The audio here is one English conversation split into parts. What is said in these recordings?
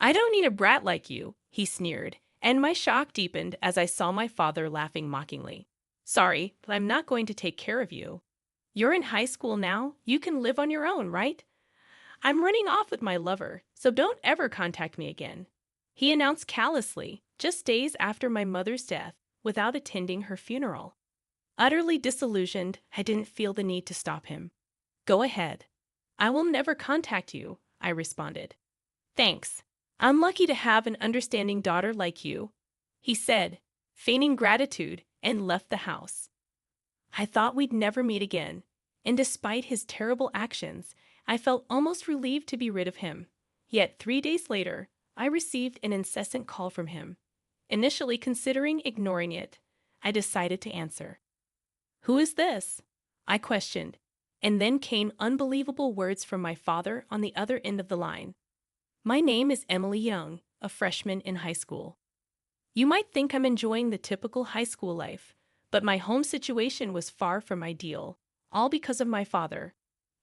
"I don't need a brat like you," he sneered, and my shock deepened as I saw my father laughing mockingly. "Sorry, but I'm not going to take care of you. You're in high school now, you can live on your own, right? I'm running off with my lover, so don't ever contact me again," he announced callously, just days after my mother's death, without attending her funeral. Utterly disillusioned, I didn't feel the need to stop him. "Go ahead. I will never contact you," I responded. "Thanks. I'm lucky to have an understanding daughter like you," he said, feigning gratitude, and left the house. I thought we'd never meet again, and despite his terrible actions, I felt almost relieved to be rid of him. Yet 3 days later, I received an incessant call from him. Initially considering ignoring it, I decided to answer. "Who is this?" I questioned, and then came unbelievable words from my father on the other end of the line. "My name is Emily Young, a freshman in high school. You might think I'm enjoying the typical high school life, but my home situation was far from ideal, all because of my father.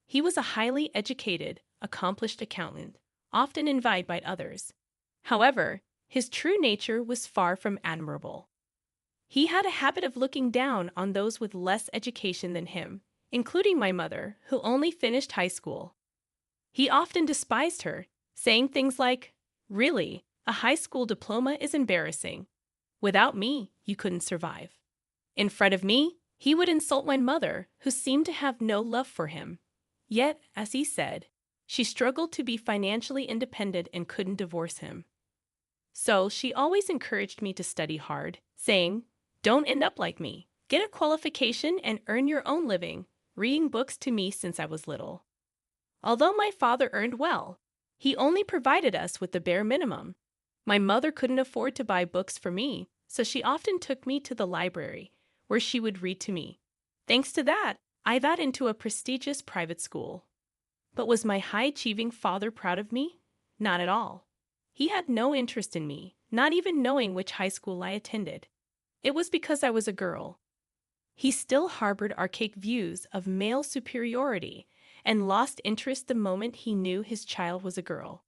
He was a highly educated, accomplished accountant, often envied by others. However, his true nature was far from admirable. He had a habit of looking down on those with less education than him, including my mother, who only finished high school. He often despised her, saying things like, 'Really, a high school diploma is embarrassing. Without me, you couldn't survive.' In front of me, he would insult my mother, who seemed to have no love for him. Yet, as he said, she struggled to be financially independent and couldn't divorce him. So she always encouraged me to study hard, saying, 'Don't end up like me. Get a qualification and earn your own living,' reading books to me since I was little. Although my father earned well, he only provided us with the bare minimum. My mother couldn't afford to buy books for me, so she often took me to the library, where she would read to me. Thanks to that, I got into a prestigious private school. But was my high-achieving father proud of me? Not at all. He had no interest in me, not even knowing which high school I attended. It was because I was a girl. He still harbored archaic views of male superiority and lost interest the moment he knew his child was a girl.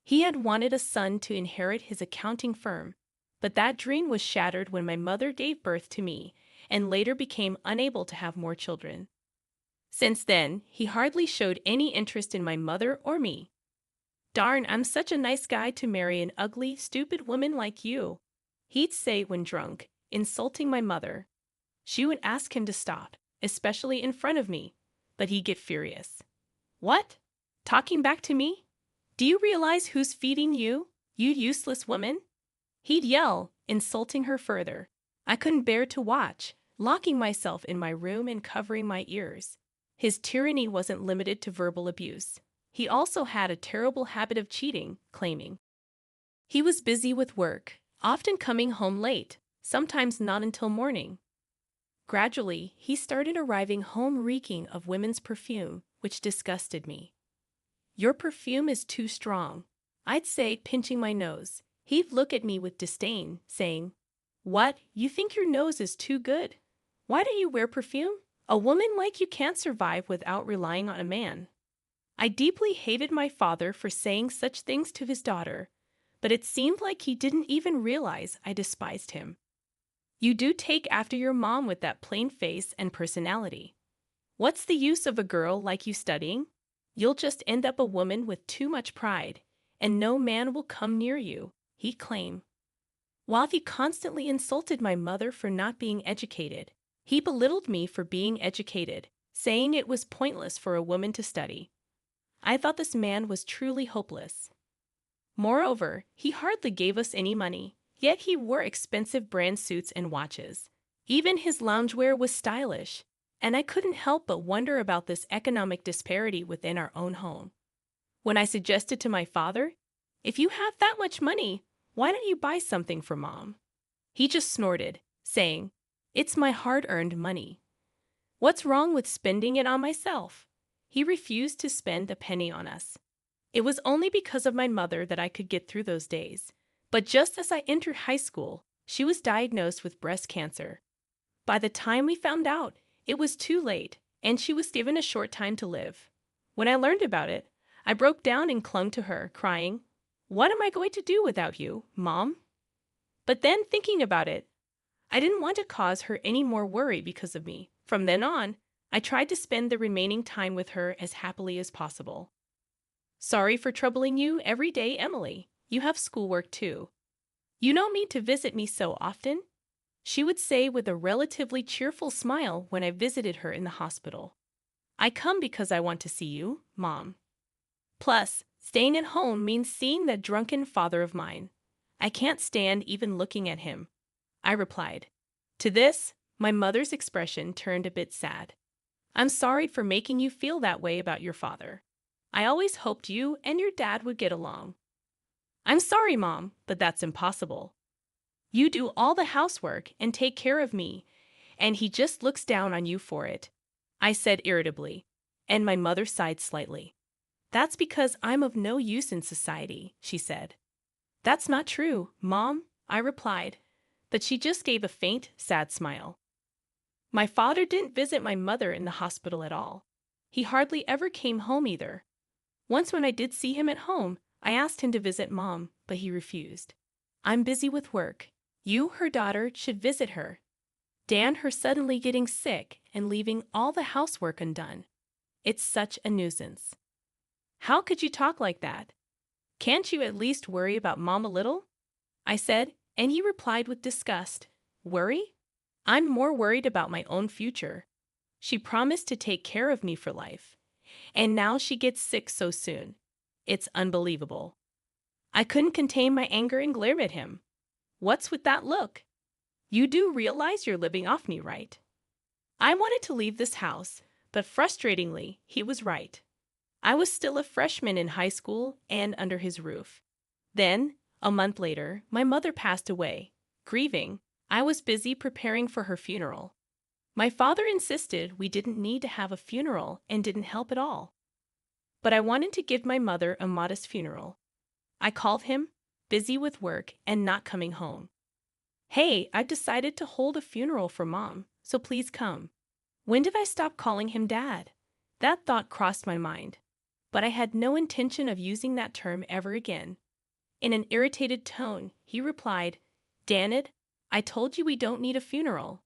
He had wanted a son to inherit his accounting firm, but that dream was shattered when my mother gave birth to me and later became unable to have more children. Since then, he hardly showed any interest in my mother or me. "Darn, I'm such a nice guy to marry an ugly, stupid woman like you," he'd say when drunk, insulting my mother. She would ask him to stop, especially in front of me, but he'd get furious. "What? Talking back to me? Do you realize who's feeding you, you useless woman?" He'd yell, insulting her further. I couldn't bear to watch, locking myself in my room and covering my ears. His tyranny wasn't limited to verbal abuse. He also had a terrible habit of cheating, claiming he was busy with work, often coming home late, sometimes not until morning. Gradually, he started arriving home reeking of women's perfume, which disgusted me. "Your perfume is too strong," I'd say, pinching my nose. He'd look at me with disdain, saying, "What, you think your nose is too good? Why do you wear perfume? A woman like you can't survive without relying on a man." I deeply hated my father for saying such things to his daughter, but it seemed like he didn't even realize I despised him. "You do take after your mom with that plain face and personality. What's the use of a girl like you studying? You'll just end up a woman with too much pride, and no man will come near you," he'd claim. While he constantly insulted my mother for not being educated, he belittled me for being educated, saying it was pointless for a woman to study. I thought this man was truly hopeless. Moreover, he hardly gave us any money, yet he wore expensive brand suits and watches. Even his loungewear was stylish, and I couldn't help but wonder about this economic disparity within our own home. When I suggested to my father, "If you have that much money, why don't you buy something for Mom?" he just snorted, saying, "It's my hard-earned money. What's wrong with spending it on myself?" He refused to spend a penny on us. It was only because of my mother that I could get through those days. But just as I entered high school, she was diagnosed with breast cancer. By the time we found out, it was too late, and she was given a short time to live. When I learned about it, I broke down and clung to her, crying, What am I going to do without you, Mom? But then, thinking about it, I didn't want to cause her any more worry because of me. From then on, I tried to spend the remaining time with her as happily as possible. Sorry for troubling you every day, Emily. You have schoolwork too. You don't need to visit me so often, she would say with a relatively cheerful smile when I visited her in the hospital. I come because I want to see you, Mom. Plus, staying at home means seeing that drunken father of mine. I can't stand even looking at him, I replied. To this, my mother's expression turned a bit sad. I'm sorry for making you feel that way about your father. I always hoped you and your dad would get along. I'm sorry, Mom, but that's impossible. You do all the housework and take care of me, and he just looks down on you for it, I said irritably, and my mother sighed slightly. That's because I'm of no use in society, she said. That's not true, Mom, I replied, but she just gave a faint, sad smile. My father didn't visit my mother in the hospital at all. He hardly ever came home either. Once when I did see him at home, I asked him to visit Mom, but he refused. I'm busy with work. You, her daughter, should visit her. Dan, her suddenly getting sick and leaving all the housework undone. It's such a nuisance. How could you talk like that? Can't you at least worry about Mom a little? I said, and he replied with disgust. Worry? I'm more worried about my own future. She promised to take care of me for life, and now she gets sick so soon. It's unbelievable. I couldn't contain my anger and glared at him. What's with that look? You do realize you're living off me, right? I wanted to leave this house, but frustratingly, he was right. I was still a freshman in high school and under his roof. Then, a month later, my mother passed away. Grieving, I was busy preparing for her funeral. My father insisted we didn't need to have a funeral and didn't help at all. But I wanted to give my mother a modest funeral. I called him, busy with work and not coming home. Hey, I've decided to hold a funeral for Mom, so please come. When did I stop calling him Dad? That thought crossed my mind, but I had no intention of using that term ever again. In an irritated tone, he replied, Danid, I told you we don't need a funeral.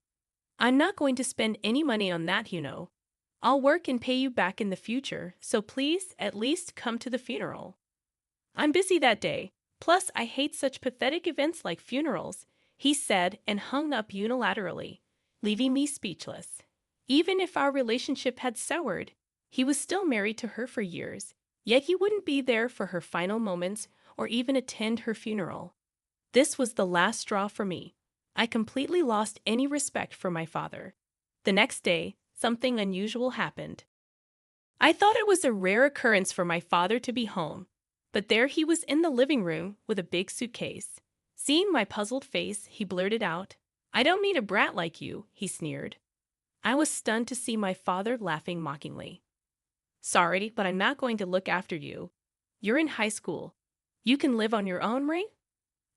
I'm not going to spend any money on that, you know. I'll work and pay you back in the future, so please at least come to the funeral. I'm busy that day, plus I hate such pathetic events like funerals, he said and hung up unilaterally, leaving me speechless. Even if our relationship had soured, he was still married to her for years, yet he wouldn't be there for her final moments or even attend her funeral. This was the last straw for me. I completely lost any respect for my father. The next day, something unusual happened. I thought it was a rare occurrence for my father to be home, but there he was in the living room with a big suitcase. Seeing my puzzled face, he blurted out, I don't need a brat like you, he sneered. I was stunned to see my father laughing mockingly. Sorry, but I'm not going to look after you. You're in high school. You can live on your own, right?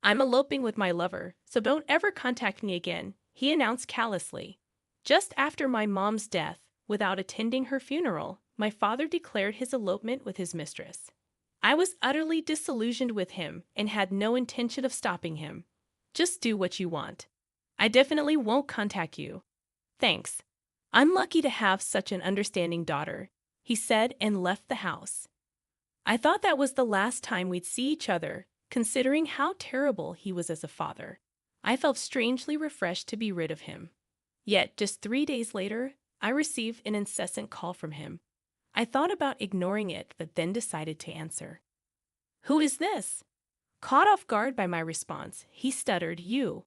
I'm eloping with my lover, so don't ever contact me again, he announced callously. Just after my mom's death, without attending her funeral, my father declared his elopement with his mistress. I was utterly disillusioned with him and had no intention of stopping him. Just do what you want. I definitely won't contact you. Thanks. I'm lucky to have such an understanding daughter, he said and left the house. I thought that was the last time we'd see each other, considering how terrible he was as a father. I felt strangely refreshed to be rid of him. Yet, just 3 days later, I received an incessant call from him. I thought about ignoring it, but then decided to answer. Who is this? Caught off guard by my response, he stuttered, You.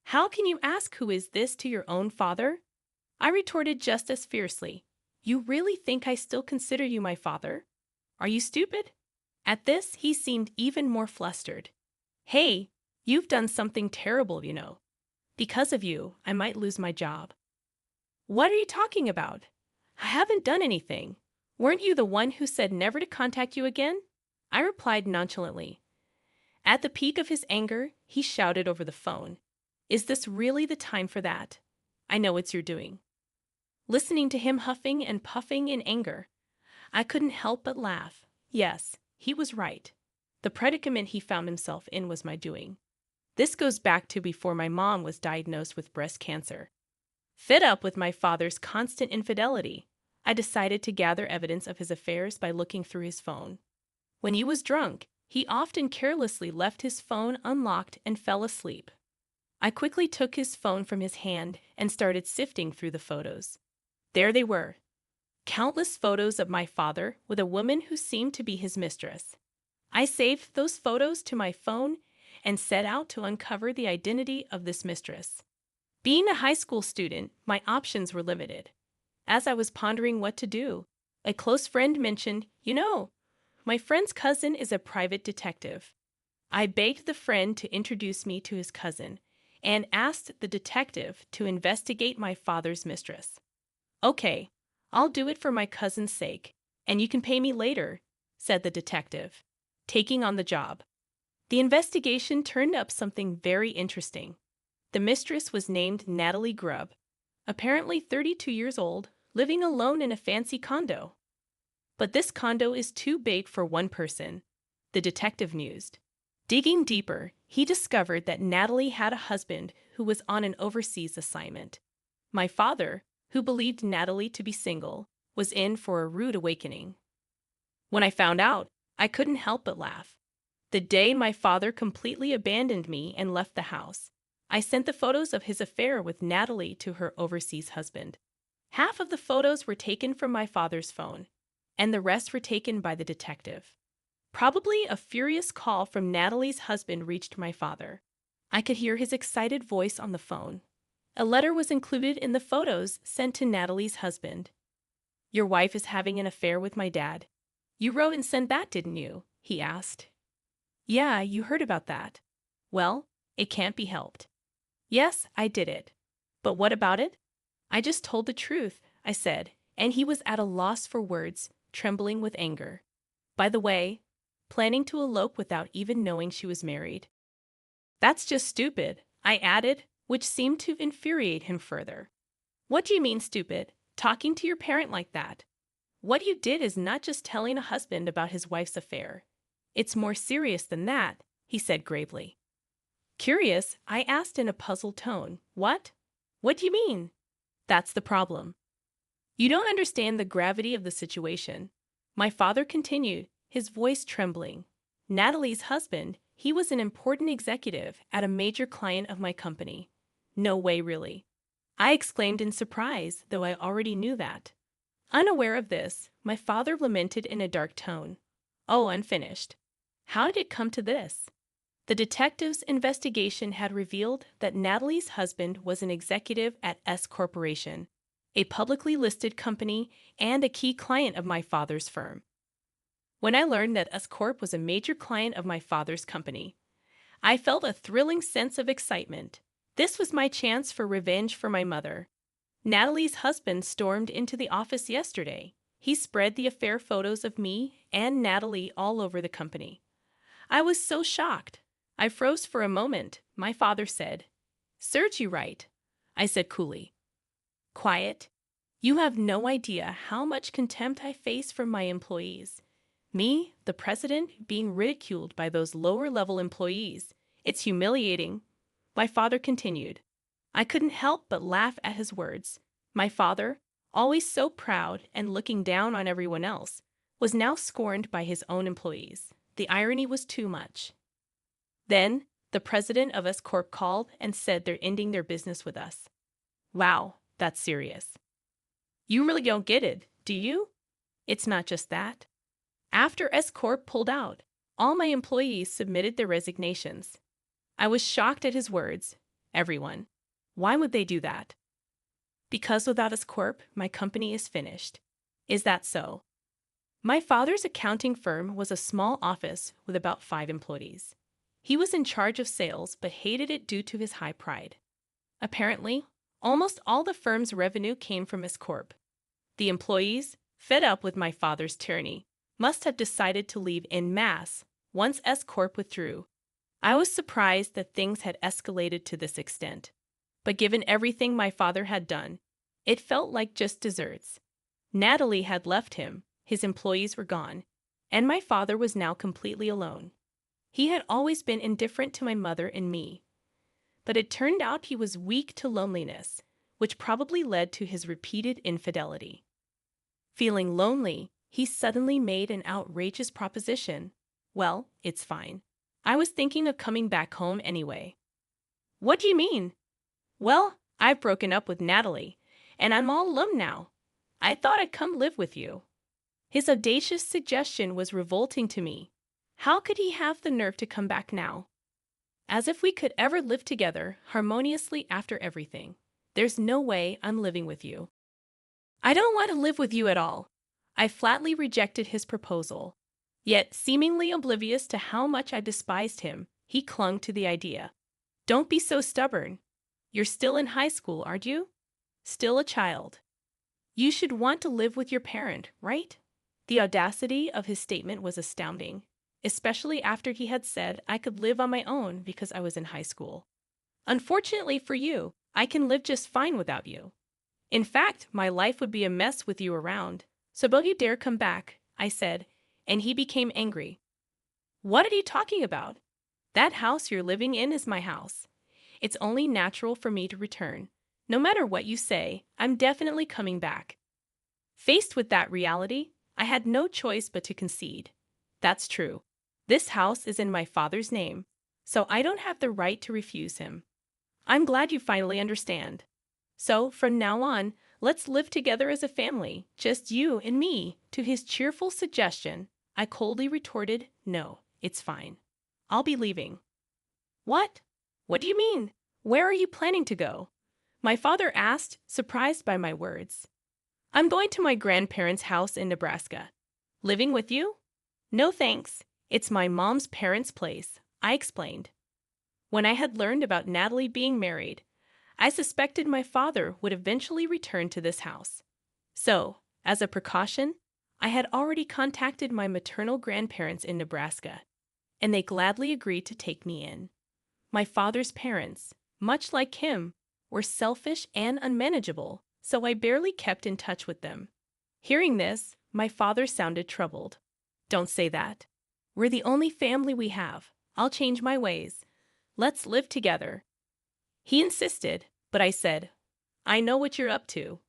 How can you ask who is this to your own father? I retorted just as fiercely. You really think I still consider you my father? Are you stupid? At this, he seemed even more flustered. Hey, you've done something terrible, you know. Because of you, I might lose my job. What are you talking about? I haven't done anything. Weren't you the one who said never to contact you again? I replied nonchalantly. At the peak of his anger, he shouted over the phone. Is this really the time for that? I know it's your doing. Listening to him huffing and puffing in anger, I couldn't help but laugh. Yes, he was right. The predicament he found himself in was my doing. This goes back to before my mom was diagnosed with breast cancer. Fed up with my father's constant infidelity, I decided to gather evidence of his affairs by looking through his phone. When he was drunk, he often carelessly left his phone unlocked and fell asleep. I quickly took his phone from his hand and started sifting through the photos. There they were. Countless photos of my father with a woman who seemed to be his mistress. I saved those photos to my phone and set out to uncover the identity of this mistress. Being a high school student, my options were limited. As I was pondering what to do, a close friend mentioned, my friend's cousin is a private detective. I begged the friend to introduce me to his cousin and asked the detective to investigate my father's mistress. Okay, I'll do it for my cousin's sake, and you can pay me later, said the detective, taking on the job. The investigation turned up something very interesting. The mistress was named Natalie Grubb, apparently 32 years old, living alone in a fancy condo. But this condo is too big for one person, the detective mused. Digging deeper, he discovered that Natalie had a husband who was on an overseas assignment. My father, who believed Natalie to be single, was in for a rude awakening. When I found out, I couldn't help but laugh. The day my father completely abandoned me and left the house, I sent the photos of his affair with Natalie to her overseas husband. Half of the photos were taken from my father's phone, and the rest were taken by the detective. Probably a furious call from Natalie's husband reached my father. I could hear his excited voice on the phone. A letter was included in the photos sent to Natalie's husband. "Your wife is having an affair with my dad. You wrote and sent that, didn't you?" he asked. "Yeah, you heard about that." "Well, it can't be helped." "Yes, I did it. But what about it?" "I just told the truth," I said, and he was at a loss for words, trembling with anger. "By the way, planning to elope without even knowing she was married." "That's just stupid," I added, which seemed to infuriate him further. "What do you mean, stupid? Talking to your parent like that? What you did is not just telling a husband about his wife's affair. It's more serious than that," he said gravely. Curious, I asked in a puzzled tone, "What? What do you mean?" "That's the problem. You don't understand the gravity of the situation," my father continued, his voice trembling. "Natalie's husband, he was an important executive at a major client of my company." "No way, really," I exclaimed in surprise, though I already knew that. Unaware of this, my father lamented in a dark tone. "Oh, unfinished. How did it come to this?" The detective's investigation had revealed that Natalie's husband was an executive at S Corporation, a publicly listed company and a key client of my father's firm. When I learned that S Corp was a major client of my father's company, I felt a thrilling sense of excitement. This was my chance for revenge for my mother. Natalie's husband stormed into the office yesterday. He spread the affair photos of me and Natalie all over the company. I was so shocked. I froze for a moment. My father said, "Serves you right," I said coolly. "Quiet. You have no idea how much contempt I face from my employees. Me, the president, being ridiculed by those lower-level employees. It's humiliating," my father continued. I couldn't help but laugh at his words. My father, always so proud and looking down on everyone else, was now scorned by his own employees. The irony was too much. Then, the president of S Corp called and said they're ending their business with us. Wow, that's serious. You really don't get it, do you? It's not just that. After S Corp pulled out, all my employees submitted their resignations. I was shocked at his words. Everyone. Why would they do that? Because without S Corp, my company is finished. Is that so? My father's accounting firm was a small office with about 5 employees. He was in charge of sales but hated it due to his high pride. Apparently, almost all the firm's revenue came from S Corp. The employees, fed up with my father's tyranny, must have decided to leave en masse once S Corp withdrew. I was surprised that things had escalated to this extent. But given everything my father had done, it felt like just desserts. Natalie had left him, his employees were gone, and my father was now completely alone. He had always been indifferent to my mother and me. But it turned out he was weak to loneliness, which probably led to his repeated infidelity. Feeling lonely, he suddenly made an outrageous proposition. Well, it's fine. I was thinking of coming back home anyway. What do you mean? Well, I've broken up with Natalie, and I'm all alone now. I thought I'd come live with you. His audacious suggestion was revolting to me. How could he have the nerve to come back now? As if we could ever live together harmoniously after everything. There's no way I'm living with you. I don't want to live with you at all. I flatly rejected his proposal. Yet, seemingly oblivious to how much I despised him, he clung to the idea. Don't be so stubborn. You're still in high school, aren't you? Still a child. You should want to live with your parent, right? The audacity of his statement was astounding, especially after he had said I could live on my own because I was in high school. Unfortunately for you, I can live just fine without you. In fact, my life would be a mess with you around, so don't you dare come back, I said, and he became angry. What are you talking about? That house you're living in is my house. It's only natural for me to return. No matter what you say, I'm definitely coming back. Faced with that reality, I had no choice but to concede. That's true. This house is in my father's name, so I don't have the right to refuse him. I'm glad you finally understand. So, from now on, let's live together as a family, just you and me. To his cheerful suggestion, I coldly retorted, no, it's fine. I'll be leaving. What? What do you mean? Where are you planning to go? My father asked, surprised by my words. I'm going to my grandparents' house in Nebraska. Living with you? No thanks. It's my mom's parents' place, I explained. When I had learned about Natalie being married, I suspected my father would eventually return to this house. So, as a precaution, I had already contacted my maternal grandparents in Nebraska, and they gladly agreed to take me in. My father's parents, much like him, were selfish and unmanageable, so I barely kept in touch with them. Hearing this, my father sounded troubled. Don't say that. We're the only family we have. I'll change my ways. Let's live together. He insisted, but I said, I know what you're up to.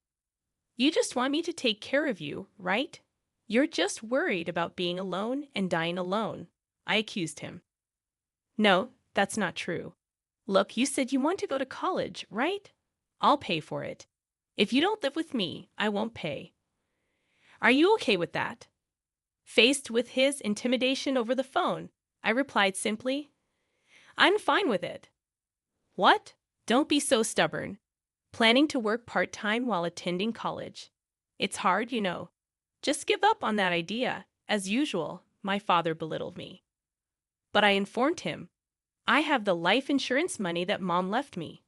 You just want me to take care of you, right? You're just worried about being alone and dying alone, I accused him. No, that's not true. Look, you said you want to go to college, right? I'll pay for it. If you don't live with me, I won't pay. Are you okay with that? Faced with his intimidation over the phone, I replied simply, I'm fine with it. What? Don't be so stubborn. Planning to work part-time while attending college. It's hard, you know. Just give up on that idea. As usual, my father belittled me. But I informed him, I have the life insurance money that Mom left me.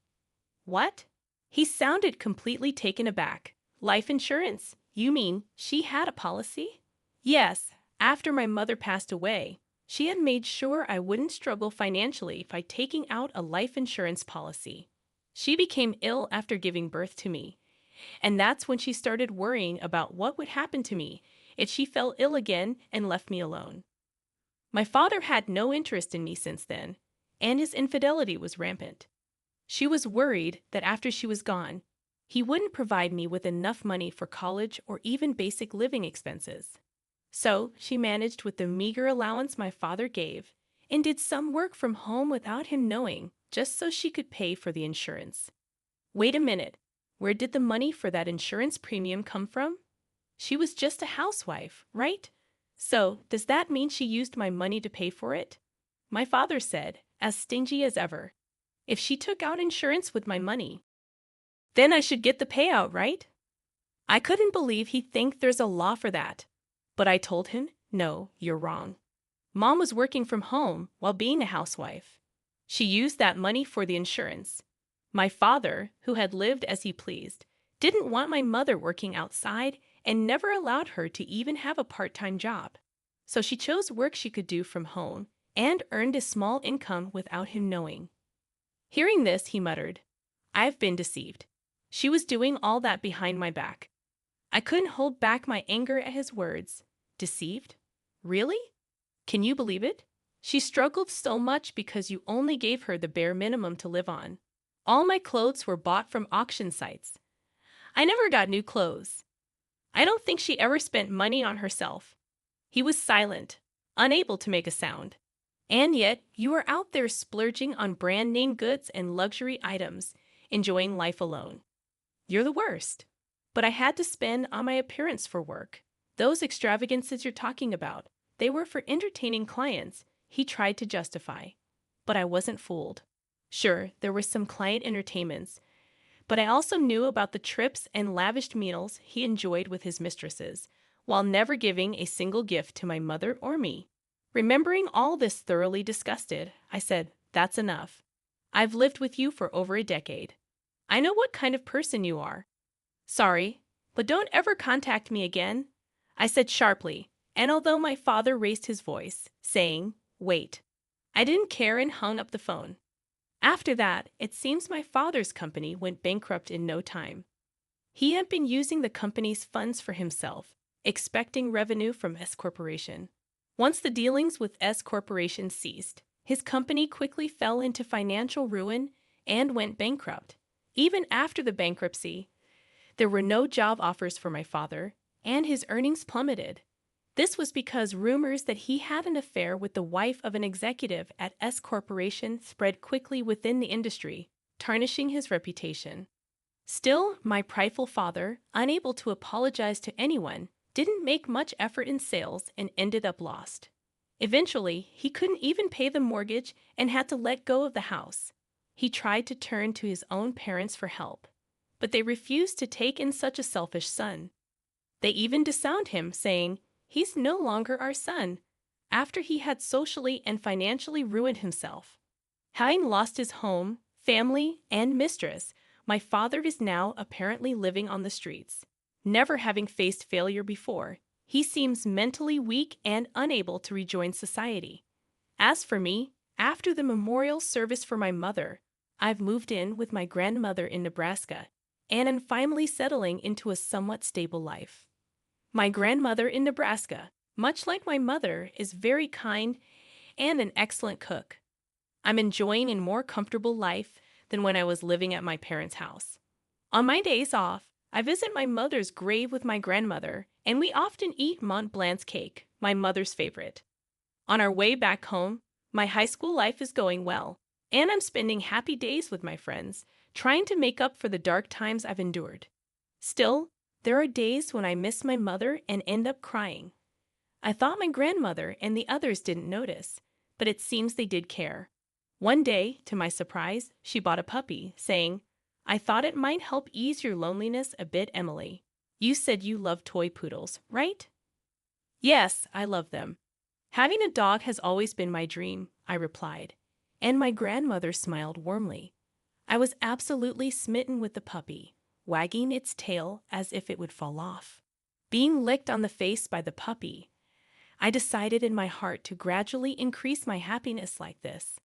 What? He sounded completely taken aback. Life insurance? You mean she had a policy? Yes, after my mother passed away, she had made sure I wouldn't struggle financially by taking out a life insurance policy. She became ill after giving birth to me, and that's when she started worrying about what would happen to me if she fell ill again and left me alone. My father had no interest in me since then, and his infidelity was rampant. She was worried that after she was gone, he wouldn't provide me with enough money for college or even basic living expenses. So she managed with the meager allowance my father gave and did some work from home without him knowing, just so she could pay for the insurance. Wait a minute, where did the money for that insurance premium come from? She was just a housewife, right? So, does that mean she used my money to pay for it? My father said, as stingy as ever, if she took out insurance with my money, then I should get the payout, right? I couldn't believe he'd think there's a law for that. But I told him, no, you're wrong. Mom was working from home while being a housewife. She used that money for the insurance. My father, who had lived as he pleased, didn't want my mother working outside and never allowed her to even have a part-time job. So she chose work she could do from home and earned a small income without him knowing. Hearing this, he muttered, I've been deceived. She was doing all that behind my back. I couldn't hold back my anger at his words. Deceived? Really? Can you believe it? She struggled so much because you only gave her the bare minimum to live on. All my clothes were bought from auction sites. I never got new clothes. I don't think she ever spent money on herself. He was silent, unable to make a sound. And yet, you are out there splurging on brand name goods and luxury items, enjoying life alone. You're the worst. But I had to spend on my appearance for work. Those extravagances you're talking about, they were for entertaining clients, he tried to justify. But I wasn't fooled. Sure, there were some client entertainments, but I also knew about the trips and lavish meals he enjoyed with his mistresses, while never giving a single gift to my mother or me. Remembering all this thoroughly disgusted, I said, "That's enough. I've lived with you for over a decade. I know what kind of person you are. Sorry, but don't ever contact me again," I said sharply, and although my father raised his voice, saying, "Wait," I didn't care and hung up the phone. After that, it seems my father's company went bankrupt in no time. He had been using the company's funds for himself, expecting revenue from S Corporation. Once the dealings with S Corporation ceased, his company quickly fell into financial ruin and went bankrupt. Even after the bankruptcy, there were no job offers for my father, and his earnings plummeted. This was because rumors that he had an affair with the wife of an executive at S Corporation spread quickly within the industry, tarnishing his reputation. Still, my prideful father, unable to apologize to anyone, didn't make much effort in sales and ended up lost. Eventually, he couldn't even pay the mortgage and had to let go of the house. He tried to turn to his own parents for help, but they refused to take in such a selfish son. They even disowned him, saying, "He's no longer our son," after he had socially and financially ruined himself. Having lost his home, family, and mistress, my father is now apparently living on the streets. Never having faced failure before, he seems mentally weak and unable to rejoin society. As for me, after the memorial service for my mother, I've moved in with my grandmother in Nebraska and am finally settling into a somewhat stable life. My grandmother in Nebraska, much like my mother, is very kind and an excellent cook. I'm enjoying a more comfortable life than when I was living at my parents' house. On my days off, I visit my mother's grave with my grandmother, and we often eat Mont Blanc's cake, my mother's favorite. On our way back home, my high school life is going well, and I'm spending happy days with my friends, trying to make up for the dark times I've endured. Still, there are days when I miss my mother and end up crying. I thought my grandmother and the others didn't notice, but it seems they did care. One day, to my surprise, she bought a puppy, saying, "I thought it might help ease your loneliness a bit, Emily. You said you love toy poodles, right?" "Yes, I love them. Having a dog has always been my dream," I replied, and my grandmother smiled warmly. I was absolutely smitten with the puppy, wagging its tail as if it would fall off. Being licked on the face by the puppy, I decided in my heart to gradually increase my happiness like this.